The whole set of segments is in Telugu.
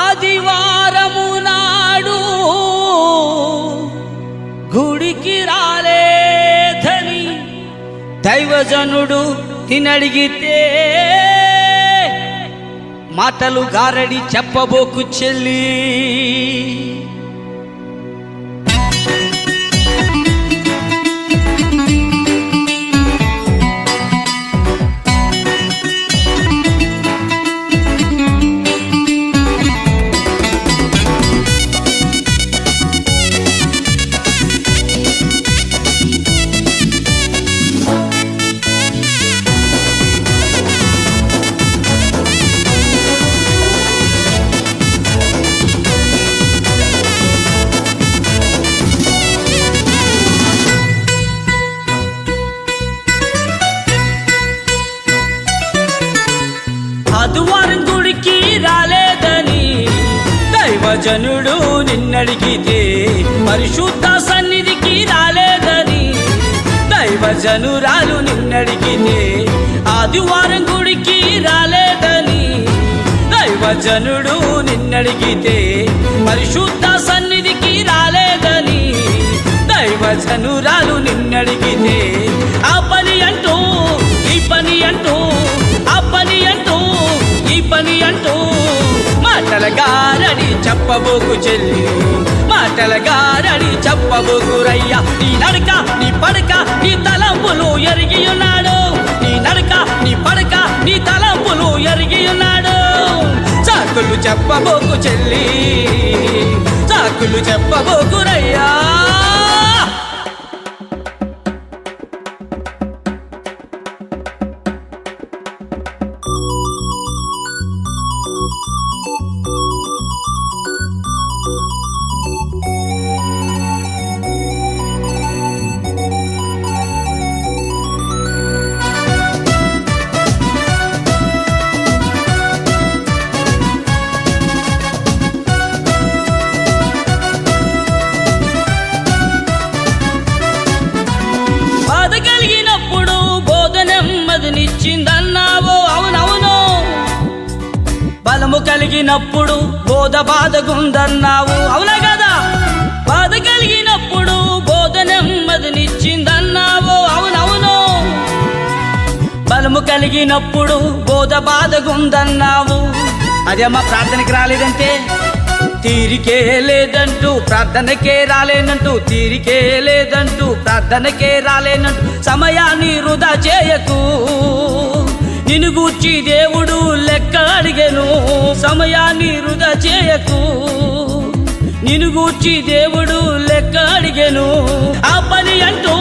ఆదివారము నాడు గుడికి రాలేదని దైవజనుడు తినడిగితే మాటలు గారడి చెప్పబోకు చెల్లి. ఆదివారం గుడికి రాలేదని దైవజనుడు నిన్నడిగితే, పరిశుద్ధ సన్నిధికి రాలేదని దైవజనురాలు నిన్నడిగితే, ఆదివారం గుడికి రాలేదని దైవజనుడు నిన్నడిగితే, పరిశుద్ధ సన్నిధికి రాలేదని దైవజనురాలు నిన్నడిగితే, ఆ పని అంటూ ఈ పని అంటూ, ఆ పని అంటూ ఈ పని అంటూ మాటల గారడి చెప్పబోకు చెల్లి, మాటల గారడి చెప్పబోకు రయ్యా. నీ నడక నీ పడక నీ తలంపులు ఎరిగి ఉన్నాడు, నీ నడక నీ పడక నీ తలంపులు ఎరిగి ఉన్నాడు. చాకులు చెప్పబోకు చెల్లి, చాకులు చెప్పబోకు రయ్యా. కలిగినప్పుడు బోధ నెమ్మదినిచ్చిందన్నావు, అవునవును. బలము కలిగినప్పుడు బోధ బాధగుందన్నావు, అవునా కదా. బాధ కలిగినప్పుడు బోధ నెమ్మదినిచ్చిందన్నావు, అవునవును. బలము కలిగినప్పుడు బోధ బాధగుందన్నావు. అదేమ్మా ప్రార్థనకి రాలేదంటే, తీరికే లేదంటూ ప్రార్థనకే రాలేనంటూ, తీరికే లేదంటూ ప్రార్థనకే రాలేనంటూ సమయాన్ని వృధా చేయకు. నిన్ను గూర్చి దేవుడు లెక్క అడిగెను, సమయాన్ని వృధా చేయకు. నిన్ను గూర్చి దేవుడు లెక్క అడిగెను. ఆ పని అంటూ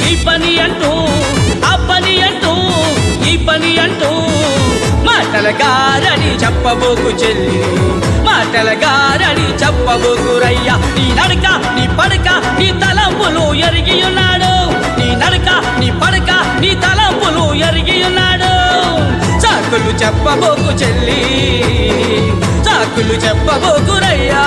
ఈ పని అంటూ, ఆ పని అంటూ ఈ పని అంటూ మాటల గారడి చెప్పబోకు చెల్లి, మాటల గారడి చెప్పబోకు రయ్యా. నీ నడక నీ పడక నీ తలంపులు ఎరిగి ఉన్నాడు, నీ నడక నీ పడక నీ తలంపులు ఎరిగి ఉన్నాడు. చాకులు చెప్పబోకు చెల్లి, చాకులు చెప్పబోకు రయ్యా.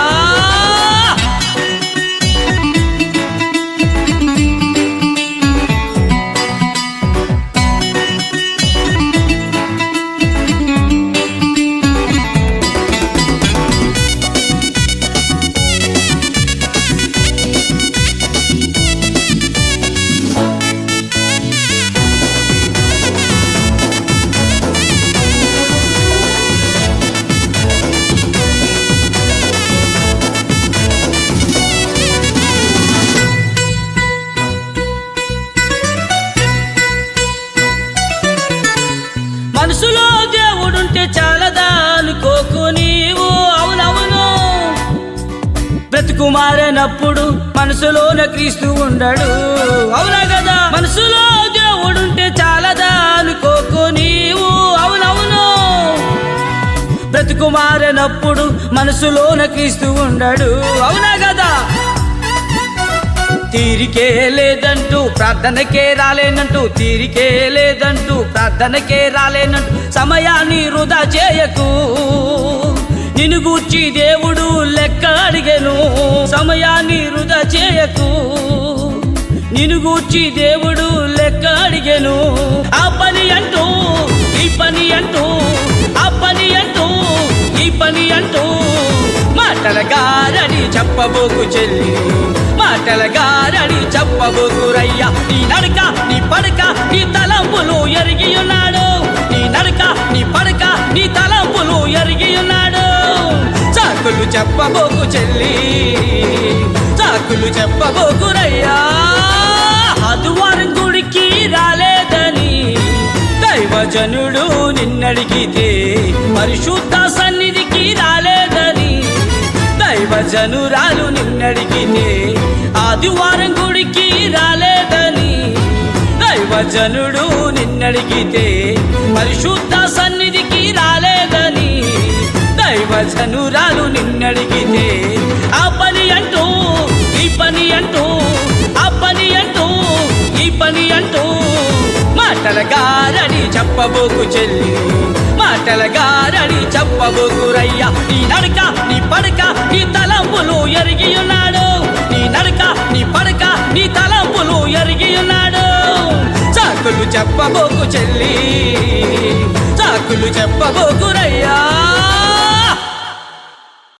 మనసులో దేవుడుంటే చాలదా అనుకోకు నీవు, అవునవును. బ్రతుకు మారినప్పుడు మనసులోన క్రీస్తు ఉండడు, అవునా కదా. మనసులో దేవుడుంటే చాలదా అనుకోకు నీవు, అవునవును. బ్రతుకు మారినప్పుడు మనసులోన క్రీస్తు ఉండడు, అవునా కదా. తీరికే లేదంటూ ప్రార్థనకే రాలేనంటూ, తీరికే లేదంటూ ప్రార్థనకే రాలేనంటూ సమయాన్ని వృధా చేయకు. నిన్ను గూర్చి దేవుడు లెక్క అడిగెను, సమయాన్ని వృధా చేయకు. నిన్ను గూర్చి దేవుడు లెక్క అడిగెను. ఆ పని అంటూ ఈ పని అంటూ, ఆ పని అంటూ ఈ పని అంటూ చెప్పబోకు చెల్లి మాటల గారడి చెప్పబోకురయ్యా నీ నడక నీ పడక నీ తలంపులు ఎరిగి ఉన్నాడు నీ నడక నీ పడక నీ తలంపులు ఎరిగి ఉన్నాడు చాకులు చెప్పబోకు చెల్లి చాకులు చెప్పబోకురయ్యా ఆదివారం గుడికి రాలేదని దైవజనుడు నిన్నడిగితే పరిశుద్ధ సన్నిధికి రాలేదని దైవజనురాలు నిన్నడిగితే ఆదివారం గుడికి రాలేదని దైవజనుడు నిన్నడిగితే పరిశుద్ధ సన్నిధికి రాలేదని దైవజనురాలు నిన్నడిగితే ఆ పని అంటూ ఈ పని అంటూ ఆ పని అంటూ ఈ పని అంటూ మాటల గారడి చెప్పబోకు చెల్లి మాటల గారడి చెప్పబోకురయ్యా నీ నడక నీ పడక నీ తలంపులు ఎరిగి ఉన్నాడు నీ నడక నీ పడక నీ తలంపులు ఎరిగి ఉన్నాడు చాకులు చెప్పబోకు చెల్లి చాకులు చెప్పబోకురయ్యా